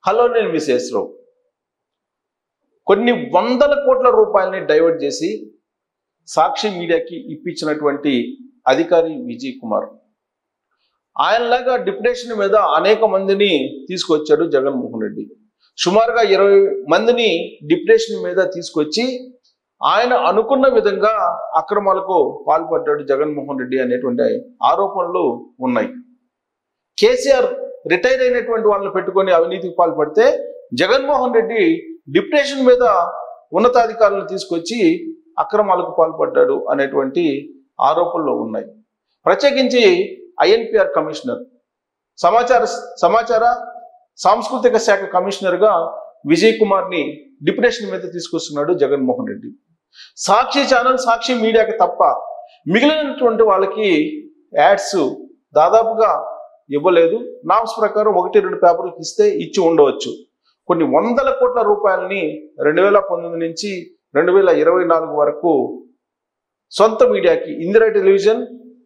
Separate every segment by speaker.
Speaker 1: Hello నేను మిసేస్రావు కొన్ని వందల కోట్ల రూపాయలని డైవర్ట్ చేసి సాక్షి మీడియాకి ఇప్పించినటువంటి అధికారి విజయ్ కుమార్. ఆయనలాగా డిప్యుటేషన్ మీద అనేక మందిని తీసుకొచ్చాడు జగన్మోహన్ రెడ్డి. సుమారుగా 20 మందిని డిప్యుటేషన్ మీద తీసుకొచ్చి ఆయన అనుకున్న విధంగా అక్రమాలకు పాల్పడ్డాడు జగన్మోహన్ రెడ్డి అనేటువంటి ఆరోపణలు ఉన్నాయి. కేసీఆర్ రిటైర్ అయినటువంటి వాళ్ళని పెట్టుకొని అవినీతికి పాల్పడితే జగన్మోహన్ రెడ్డి డిప్యుటేషన్ మీద ఉన్నతాధికారులను తీసుకొచ్చి అక్రమాలకు పాల్పడ్డాడు అనేటువంటి ఆరోపణలు ఉన్నాయి. ప్రత్యేకించి ఐఎన్పిఆర్ కమిషనర్, సమాచార సాంస్కృతిక శాఖ కమిషనర్గా విజయ్ కుమార్ని డిప్యుటేషన్ మీద తీసుకొస్తున్నాడు జగన్మోహన్ రెడ్డి. సాక్షి ఛానల్, సాక్షి మీడియాకి తప్ప మిగిలినటువంటి వాళ్ళకి యాడ్స్ దాదాపుగా ఇవ్వలేదు. నామ్స్ ప్రకారం 1-2 పేపర్లకు ఇచ్చి ఉండవచ్చు. కొన్ని వందల కోట్ల రూపాయలని 2019 నుంచి 2024 వరకు సొంత మీడియాకి, ఇందిరా టెలివిజన్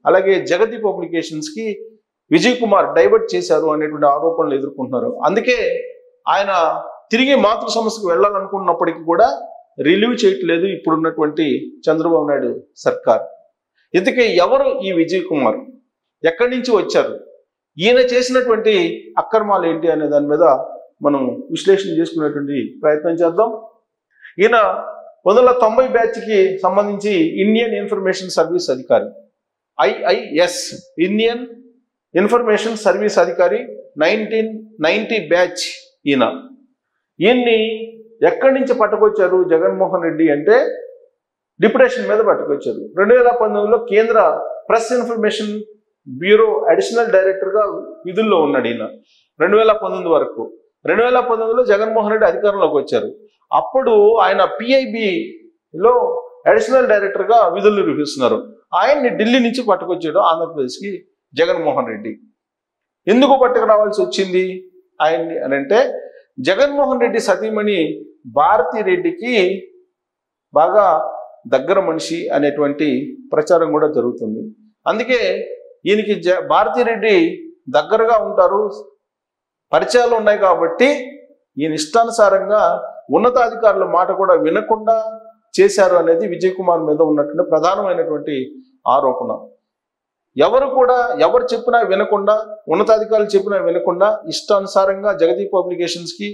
Speaker 1: అలాగే జగతి పబ్లికేషన్స్కి విజయ్ కుమార్ డైవర్ట్ చేశారు అనేటువంటి ఆరోపణలు ఎదుర్కొంటున్నారు. అందుకే ఆయన తిరిగి మాతృ సమస్యకు వెళ్ళాలనుకున్నప్పటికీ కూడా రిలీవ్ చేయట్లేదు ఇప్పుడున్నటువంటి చంద్రబాబు నాయుడు సర్కార్. ఇందుకే ఎవరు ఈ విజయ్ కుమార్, ఎక్కడి నుంచి వచ్చారు, ఈయన చేసినటువంటి అక్రమాలు ఏంటి అనే దాని మీద మనం విశ్లేషణ చేసుకునేటువంటి ప్రయత్నం చేద్దాం. ఈయన 1990 బ్యాచ్కి సంబంధించి ఇండియన్ ఇన్ఫర్మేషన్ సర్వీస్ అధికారి, IIS ఇండియన్ ఇన్ఫర్మేషన్ సర్వీస్ అధికారి, 1990 బ్యాచ్. ఈయన్ని ఎక్కడి నుంచి పట్టుకొచ్చారు జగన్మోహన్ రెడ్డి అంటే డిప్యుటేషన్ మీద పట్టుకొచ్చారు. 2019లో కేంద్ర ప్రెస్ ఇన్ఫర్మేషన్ బ్యూరో అడిషనల్ డైరెక్టర్గా విధుల్లో ఉన్నాడు ఈయన 2019 వరకు. 2019లో జగన్మోహన్ రెడ్డి అధికారంలోకి వచ్చారు. అప్పుడు ఆయన PIBలో అడిషనల్ డైరెక్టర్గా విధులు నిర్వహిస్తున్నారు. ఆయన్ని ఢిల్లీ నుంచి పట్టుకొచ్చాడు ఆంధ్రప్రదేశ్కి జగన్మోహన్ రెడ్డి. ఎందుకు పట్టుకు రావాల్సి వచ్చింది ఆయన్ని అని అంటే జగన్మోహన్ రెడ్డి సతీమణి భారతి రెడ్డికి బాగా దగ్గర మనిషి అనేటువంటి ప్రచారం కూడా జరుగుతుంది. అందుకే ఈయనకి భారతి రెడ్డి దగ్గరగా ఉంటారు, పరిచయాలు ఉన్నాయి కాబట్టి ఈయన ఇష్టానుసారంగా ఉన్నతాధికారుల మాట కూడా వినకుండా చేశారు అనేది విజయ్ కుమార్ మీద ఉన్నటువంటి ప్రధానమైనటువంటి ఆరోపణ. ఎవరు చెప్పినా వినకుండా, ఉన్నతాధికారులు చెప్పినా వినకుండా ఇష్టానుసారంగా జగతి పబ్లికేషన్స్కి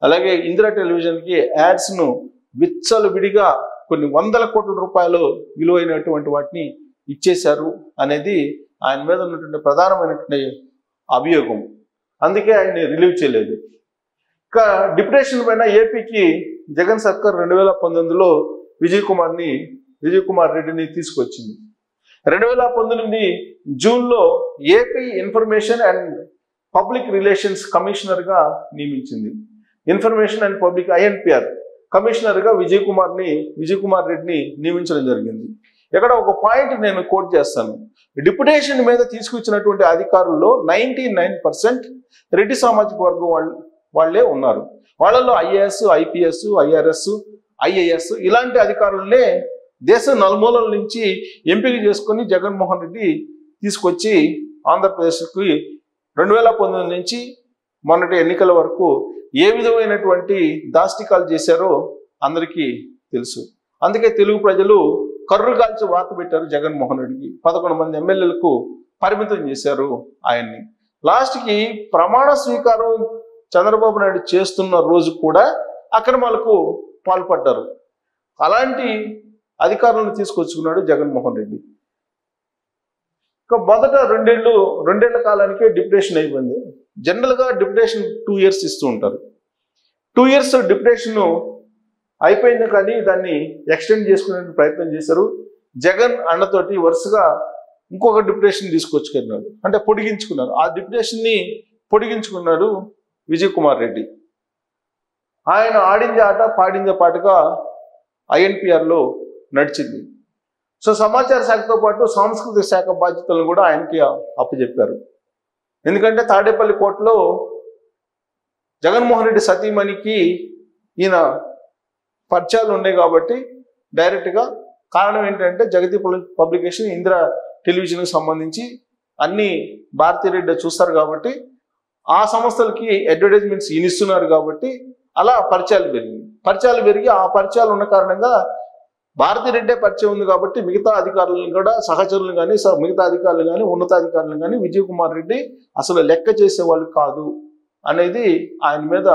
Speaker 1: అలాగే ఇందిరా టెలివిజన్కి యాడ్స్ను విచ్చలవిడిగా కొన్ని వందల కోట్ల రూపాయలు విలువైనటువంటి వాటిని ఇచ్చేశారు అనేది ఆయన మీద ఉన్నటువంటి ప్రధానమైనటువంటి అభియోగం. అందుకే ఆయన్ని రిలీవ్ చేయలేదు. ఇంకా డిప్యుటేషన్ పైన ఏపీకి జగన్ సర్కార్ 2019లో విజయ్ కుమార్ రెడ్డిని తీసుకొచ్చింది. 2019 జూన్లో AP information and public relations కమిషనర్గా నియమించింది. ఇన్ఫర్మేషన్ అండ్ పబ్లిక్ INPR కమిషనర్గా విజయ్ కుమార్ రెడ్డిని నియమించడం జరిగింది. ఇక్కడ ఒక పాయింట్ నేను కోట్ చేస్తాను. డిప్యుటేషన్ మీద తీసుకొచ్చినటువంటి అధికారుల్లో 99% రెడ్డి సామాజిక వర్గం వాళ్ళే ఉన్నారు. వాళ్ళలో IAS, IPS, IRS, IAS ఇలాంటి అధికారులనే దేశం నలుమూలల నుంచి ఎంపిక చేసుకొని జగన్మోహన్ రెడ్డి తీసుకొచ్చి ఆంధ్రప్రదేశ్కి 2019 నుంచి మొన్నటి ఎన్నికల వరకు ఏ విధమైనటువంటి దాష్టికాలు చేశారో అందరికీ తెలుసు. అందుకే తెలుగు ప్రజలు కర్రు కాల్చి వాత పెట్టారు జగన్మోహన్ రెడ్డికి. 11 మంది ఎమ్మెల్యేలకు పరిమితం చేశారు ఆయన్ని. లాస్ట్కి ప్రమాణ స్వీకారం చంద్రబాబు నాయుడు చేస్తున్న రోజు కూడా అక్రమాలకు పాల్పడ్డారు. అలాంటి అధికారులను తీసుకొచ్చుకున్నాడు జగన్మోహన్ రెడ్డి. మొదట రెండేళ్ల కాలానికే డిప్యుటేషన్ అయిపోయింది. జనరల్గా డిప్యుటేషన్ 2 years ఇస్తూ ఉంటారు. 2 years డిప్యుటేషన్ అయిపోయింది, కానీ దాన్ని ఎక్స్టెండ్ చేసుకునే ప్రయత్నం చేశారు. జగన్ అన్నతోటి వరుసగా ఇంకొక డిప్యుటేషన్ తీసుకొచ్చుకున్నాడు, అంటే పొడిగించుకున్నారు. ఆ డిప్యుటేషన్ని పొడిగించుకున్నాడు విజయ్ కుమార్ రెడ్డి. ఆయన ఆడిందే ఆట పాడిందే పాటగా INPRలో నడిచింది. సో సమాచార శాఖతో పాటు సాంస్కృతిక శాఖ బాధ్యతలను కూడా ఆయనకి అప్పచెప్పారు. ఎందుకంటే తాడేపల్లి కోర్టులో జగన్మోహన్ రెడ్డి సతీమణికి ఈయన పరిచయాలు ఉన్నాయి కాబట్టి డైరెక్ట్గా. కారణం ఏంటంటే జగతి పబ్లికేషన్, ఇందిరా టెలివిజన్కి సంబంధించి అన్ని భారతీ రెడ్డి చూస్తారు కాబట్టి ఆ సంస్థలకి అడ్వర్టైజ్మెంట్స్ ఇస్తున్నారు కాబట్టి అలా పరిచయాలు పెరిగి ఆ పరిచయాలు ఉన్న కారణంగా భారతిరెడ్డే పరిచయం ఉంది కాబట్టి మిగతా అధికారులను కూడా సహచరులను కానీ మిగతా అధికారులు కానీ ఉన్నతాధికారులను కానీ విజయ్ కుమార్ రెడ్డి అసలు లెక్క చేసేవాళ్ళు కాదు అనేది ఆయన మీద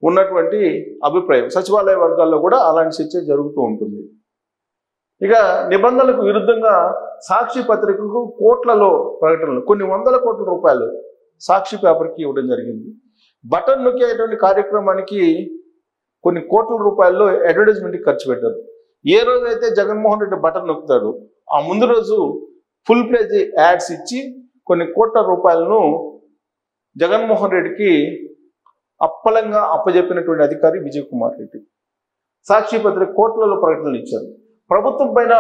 Speaker 1: ఉన్నటువంటి అభిప్రాయం. సచివాలయ వర్గాల్లో కూడా అలాంటి చర్చ జరుగుతూ ఉంటుంది. ఇక నిబంధనలకు విరుద్ధంగా సాక్షి పత్రికకు కోట్లలో ప్రకటనలు, కొన్ని వందల కోట్ల రూపాయలు సాక్షి పేపర్కి ఇవ్వడం జరిగింది. బటన్ నొక్కేటువంటి కార్యక్రమానికి కొన్ని కోట్ల రూపాయల్లో అడ్వర్టైజ్మెంట్కి ఖర్చు పెట్టారు. ఏ రోజైతే జగన్మోహన్ రెడ్డి బటన్ నొక్కుతాడు ఆ ముందు రోజు ఫుల్ ప్లేజ్ యాడ్స్ ఇచ్చి కొన్ని కోట్ల రూపాయలను జగన్మోహన్ రెడ్డికి అప్పలంగా అప్పజెప్పినటువంటి అధికారి విజయ్ కుమార్ రెడ్డి. సాక్షి పత్రిక కోట్లలో ప్రకటనలు ఇచ్చారు. ప్రభుత్వం పైన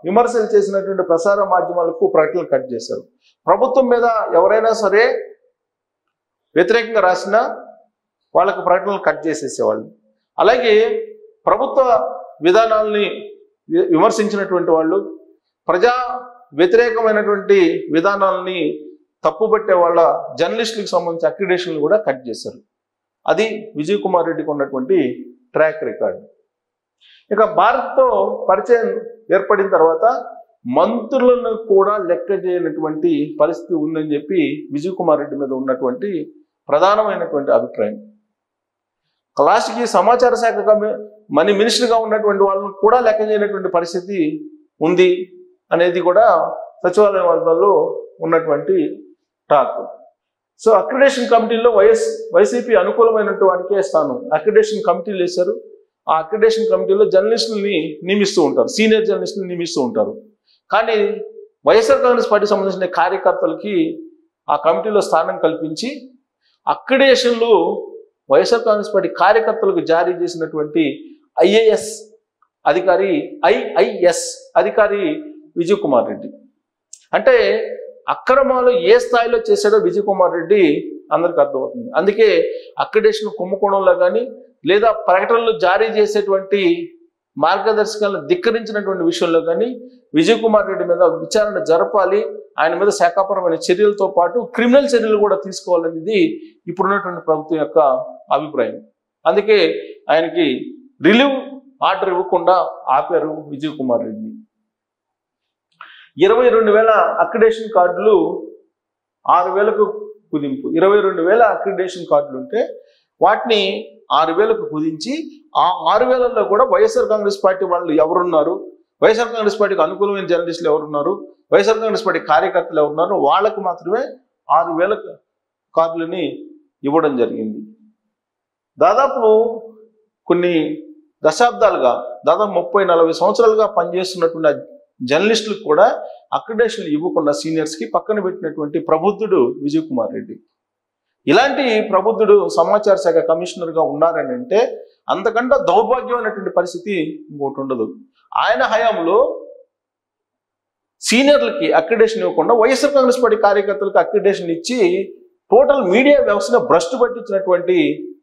Speaker 1: విమర్శలు చేసినటువంటి ప్రసార మాధ్యమాలకు ప్రకటనలు కట్ చేశారు. ప్రభుత్వం మీద ఎవరైనా సరే వ్యతిరేకంగా రాసినా వాళ్ళకు ప్రకటనలు కట్ చేసేసేవాళ్ళు. అలాగే ప్రభుత్వ విధానాలని విమర్శించినటువంటి వాళ్ళు, ప్రజా వ్యతిరేకమైనటువంటి విధానాలని తప్పుబట్టే వాళ్ళ జర్నలిస్టులకు సంబంధించి అక్రిడేషన్లు కూడా కట్ చేశారు. అది విజయ్ కుమార్ రెడ్డికి ఉన్నటువంటి ట్రాక్ రికార్డ్. ఇక భారత్తో పరిచయం ఏర్పడిన తర్వాత మంత్రులను కూడా లెక్క చేయనటువంటి పరిస్థితి ఉందని చెప్పి విజయ్ కుమార్ రెడ్డి మీద ఉన్నటువంటి ప్రధానమైనటువంటి అభిప్రాయం. లాస్ట్కి సమాచార శాఖ మినిస్టర్గా ఉన్నటువంటి వాళ్ళని కూడా లెక్క చేయనటువంటి పరిస్థితి ఉంది అనేది కూడా సచివాలయ వర్గాల్లో ఉన్నటువంటి టాక్. సో అక్రిడేషన్ కమిటీల్లో వైసీపీ అనుకూలమైనటువంటి స్థానం అక్రిడేషన్ కమిటీలు వేశారు. ఆ అక్రిడేషన్ కమిటీలో జర్నలిస్టులని నియమిస్తూ ఉంటారు, సీనియర్ జర్నలిస్టులను నియమిస్తూ ఉంటారు. కానీ వైఎస్ఆర్ కాంగ్రెస్ పార్టీకి సంబంధించిన కార్యకర్తలకి ఆ కమిటీలో స్థానం కల్పించి అక్రిడేషన్లు వైఎస్ఆర్ కాంగ్రెస్ పార్టీ కార్యకర్తలకు జారీ చేసినటువంటి ఐఏఎస్ అధికారి విజయ్ కుమార్ రెడ్డి. అంటే అక్రమాలు ఏ స్థాయిలో చేశాడో విజయ్ కుమార్ రెడ్డి అందరికి అర్థమవుతుంది. అందుకే అక్రిడేషన్ కుంభకోణంలో కానీ లేదా ప్రకటనలు జారీ చేసేటువంటి మార్గదర్శకాలను ధిక్కరించినటువంటి విషయంలో కానీ విజయ్ కుమార్ రెడ్డి మీద విచారణ జరపాలి, ఆయన మీద శాఖాపరమైన చర్యలతో పాటు క్రిమినల్ చర్యలు కూడా తీసుకోవాలనేది ఇప్పుడున్నటువంటి ప్రభుత్వం యొక్క అభిప్రాయం. అందుకే ఆయనకి రిలీవ్ ఆర్డర్ ఇవ్వకుండా ఆపారు విజయ్ కుమార్ రెడ్డిని. 22,000 అక్రిడేషన్ కార్డులు 6,000కు కుదింపు. 22,000 అక్రిడేషన్ కార్డులు ఉంటే వాటిని 6,000కు కుదించి ఆ 6,000లో కూడా వైఎస్ఆర్ కాంగ్రెస్ పార్టీ వాళ్ళు ఎవరున్నారు, వైఎస్ఆర్ కాంగ్రెస్ పార్టీకి అనుకూలమైన జర్నలిస్టులు ఎవరున్నారు, వైఎస్ఆర్ కాంగ్రెస్ పార్టీ కార్యకర్తలు ఎవరున్నారు, వాళ్ళకు మాత్రమే 6,000 కార్డులని ఇవ్వడం జరిగింది. దాదాపు కొన్ని దశాబ్దాలుగా, దాదాపు 30-40 సంవత్సరాలుగా పనిచేస్తున్నటువంటి జర్నలిస్టులకు కూడా అక్రిడేషన్లు ఇవ్వకుండా సీనియర్స్కి పక్కన పెట్టినటువంటి ప్రబుద్ధుడు విజయ్ కుమార్ రెడ్డి. ఇలాంటి ప్రబుద్ధుడు సమాచార శాఖ కమిషనర్గా ఉన్నారని అంటే అంతకంటే దౌర్భాగ్యమైనటువంటి పరిస్థితి ఇంకోటి ఉండదు. ఆయన హయాంలో సీనియర్లకి అక్రిడేషన్ ఇవ్వకుండా వైఎస్ఆర్ కాంగ్రెస్ పార్టీ కార్యకర్తలకు అక్రిడేషన్ ఇచ్చి టోటల్ మీడియా వ్యవస్థను భ్రష్టు పట్టించినటువంటి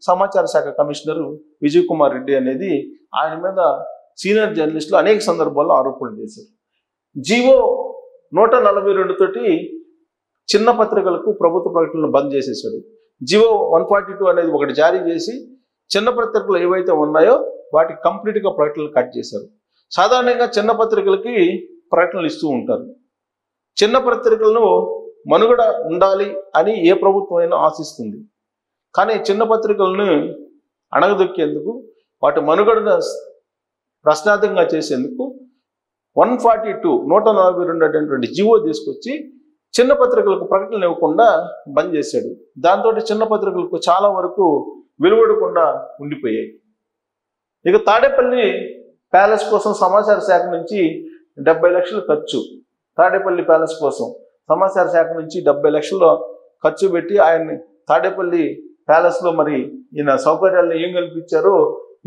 Speaker 1: సమాచార శాఖ కమిషనర్ విజయ్ కుమార్ రెడ్డి అనేది ఆయన మీద సీనియర్ జర్నలిస్టులు అనేక సందర్భాల్లో ఆరోపణలు చేశారు. జీవో 142 తోటి చిన్న పత్రికలకు ప్రభుత్వ ప్రకటనలు బంద్ చేసేసాడు. జీవో 142 అనేది ఒకటి జారీ చేసి చిన్న పత్రికలు ఏవైతే ఉన్నాయో వాటికి కంప్లీట్గా ప్రకటనలు కట్ చేశారు. సాధారణంగా చిన్న పత్రికలకి ప్రకటనలు ఇస్తూ ఉంటారు. చిన్న పత్రికలను మనుగడ ఉండాలి అని ఏ ప్రభుత్వం అయినా ఆశిస్తుంది. కానీ చిన్న పత్రికలను అణగదొక్కేందుకు, వాటి మనుగడను ప్రశ్నార్థకంగా చేసేందుకు 142 అనేటువంటి జీవో తీసుకొచ్చి చిన్న పత్రికలకు ప్రకటనలు ఇవ్వకుండా బంద్ చేశాడు. దాంతో చిన్న పత్రికలకు చాలా వరకు వెలువడకుండా ఉండిపోయాయి. ఇక తాడేపల్లి ప్యాలెస్ కోసం సమాచార శాఖ నుంచి 70 లక్షలు ఖర్చు. తాడేపల్లి ప్యాలెస్ కోసం సమాచార శాఖ నుంచి 70 లక్షలు ఖర్చు పెట్టి ఆయన్ని తాడేపల్లి ప్యాలెస్లో మరి ఈయన సౌకర్యాలను ఏం కల్పించారో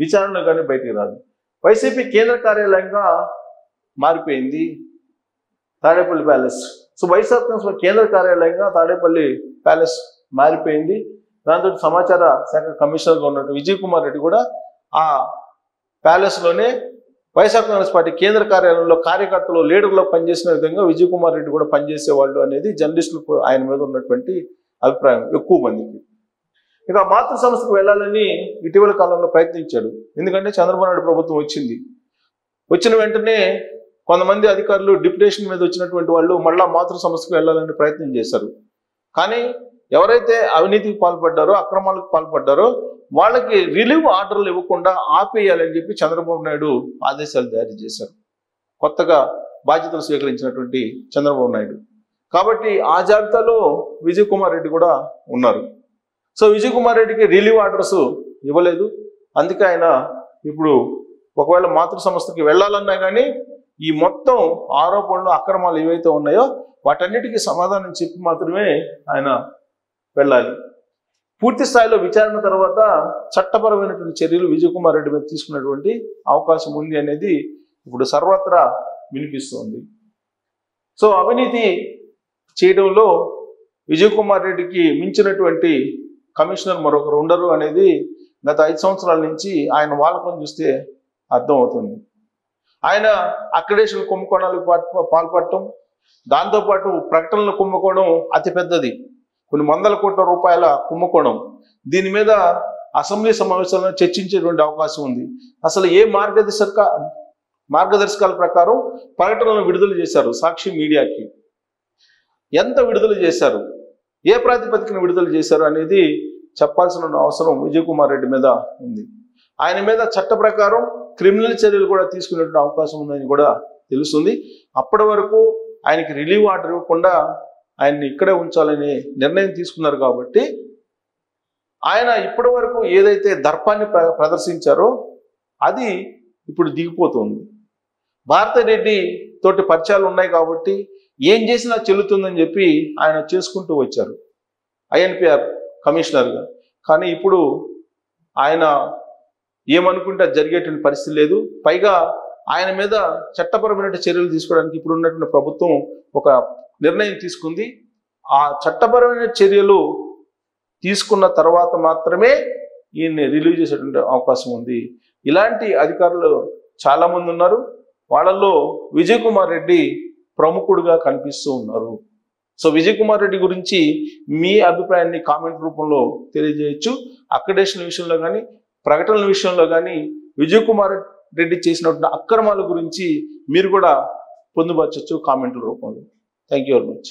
Speaker 1: విచారణలో కానీ బయటికి రాదు. వైసీపీ కేంద్ర కార్యాలయంగా మారిపోయింది తాడేపల్లి ప్యాలెస్. సో వైఎస్ఆర్ కాంగ్రెస్ కేంద్ర కార్యాలయంగా తాడేపల్లి ప్యాలెస్ మారిపోయింది. దాంతో సమాచార శాఖ కమిషనర్గా ఉన్నట్టు విజయ్ కుమార్ రెడ్డి కూడా ఆ ప్యాలెస్లోనే వైఎస్ఆర్ కాంగ్రెస్ పార్టీ కేంద్ర కార్యాలయంలో కార్యకర్తలు లీడర్లో పనిచేసిన విధంగా విజయ్ కుమార్ రెడ్డి కూడా పనిచేసేవాళ్ళు అనేది జర్నలిస్టులకు ఆయన మీద ఉన్నటువంటి అభిప్రాయం ఎక్కువ మందికి. ఇక మాతృ సంస్థకు వెళ్ళాలని ఇటీవల కాలంలో ప్రయత్నించాడు. ఎందుకంటే చంద్రబాబు నాయుడు ప్రభుత్వం వచ్చిన వెంటనే కొంతమంది అధికారులు డిప్యుటేషన్ మీద వచ్చినటువంటి వాళ్ళు మళ్ళా మాతృ సంస్థకు వెళ్ళాలని ప్రయత్నం చేశారు. కానీ ఎవరైతే అవినీతికి పాల్పడ్డారో, అక్రమాలకు పాల్పడ్డారో వాళ్ళకి రిలీవ్ ఆర్డర్లు ఇవ్వకుండా ఆపేయాలని చెప్పి చంద్రబాబు నాయుడు ఆదేశాలు జారీ చేశారు, కొత్తగా బాధ్యతలు స్వీకరించినటువంటి చంద్రబాబు నాయుడు. కాబట్టి ఆ జాబితాలో విజయ్ కుమార్ రెడ్డి కూడా ఉన్నారు. సో విజయ్ కుమార్ రెడ్డికి రిలీవ్ ఆర్డర్స్ ఇవ్వలేదు. అందుకే ఆయన ఇప్పుడు ఒకవేళ మాతృ సంస్థకి వెళ్ళాలన్నా కానీ ఈ మొత్తం ఆరోపణలు, అక్రమాలు ఏవైతే ఉన్నాయో వాటన్నిటికీ సమాధానం చెప్పి మాత్రమే ఆయన వెళ్ళాలి. పూర్తి స్థాయిలో విచారణ తర్వాత చట్టపరమైనటువంటి చర్యలు విజయ్ కుమార్ రెడ్డి మీద తీసుకున్నటువంటి అవకాశం ఉంది అనేది ఇప్పుడు సర్వత్రా వినిపిస్తోంది. సో అవినీతి చేయడంలో విజయ్ కుమార్ రెడ్డికి మించినటువంటి కమిషనర్ మరొకరు ఉండరు అనేది గత 5 సంవత్సరాల నుంచి ఆయన వాలకం చూస్తే అర్థమవుతుంది. ఆయన అక్రిడేషన్ కుంభకోణాలకు పాల్పడటం, దాంతోపాటు ప్రకటనలు కుంభకోణం అతిపెద్దది, కొన్ని వందల కోట్ల రూపాయల కుంభకోణం. దీని మీద అసెంబ్లీ సమావేశాలను చర్చించేటువంటి అవకాశం ఉంది. అసలు ఏ మార్గదర్శకాల ప్రకారం ప్రకటనలను విడుదల చేశారు సాక్షి మీడియాకి, ఎంత విడుదల చేశారు, ఏ ప్రాతిపదికన విడుదల చేశారు అనేది చెప్పాల్సిన అవసరం విజయ్ కుమార్ రెడ్డి మీద ఉంది. ఆయన మీద చట్ట ప్రకారం క్రిమినల్ చర్యలు కూడా తీసుకునేటువంటి అవకాశం ఉందని కూడా తెలుస్తుంది. అప్పటి వరకు ఆయనకి రిలీవ్ ఆర్డర్ ఇవ్వకుండా ఆయన్ని ఇక్కడే ఉంచాలని నిర్ణయం తీసుకున్నారు. కాబట్టి ఆయన ఇప్పటి వరకు ఏదైతే దర్పాన్ని ప్రదర్శించారో అది ఇప్పుడు దిగిపోతుంది. భారతిరెడ్డి తోటి పరిచయాలు ఉన్నాయి కాబట్టి ఏం చేసినా చెల్లుతుందని చెప్పి ఆయన చేసుకుంటూ వచ్చారు ఐఎన్పిఆర్ కమిషనర్గా. కానీ ఇప్పుడు ఆయన ఏమనుకుంటే జరిగేటువంటి పరిస్థితి లేదు. పైగా ఆయన మీద చట్టపరమైన చర్యలు తీసుకోవడానికి ఇప్పుడు ఉన్నటువంటి ప్రభుత్వం ఒక నిర్ణయం తీసుకుంది. ఆ చట్టపరమైన చర్యలు తీసుకున్న తర్వాత మాత్రమే ఈయన్ని రిలీవ్ చేసేటువంటి అవకాశం ఉంది. ఇలాంటి అధికారులు చాలామంది ఉన్నారు. వాళ్ళల్లో విజయ్ కుమార్ రెడ్డి ప్రముఖుడుగా కనిపిస్తూ ఉన్నారు. సో విజయ్ కుమార్ రెడ్డి గురించి మీ అభిప్రాయాన్ని కామెంట్ రూపంలో తెలియజేయచ్చు. అక్రిడేషన్ విషయంలో కానీ, ప్రకటనల విషయంలో కానీ విజయ్ కుమార్ రెడ్డి చేసినటువంటి అక్రమాల గురించి మీరు కూడా పొందుపరచచ్చు కామెంట్ల రూపంలో. Thank you very much.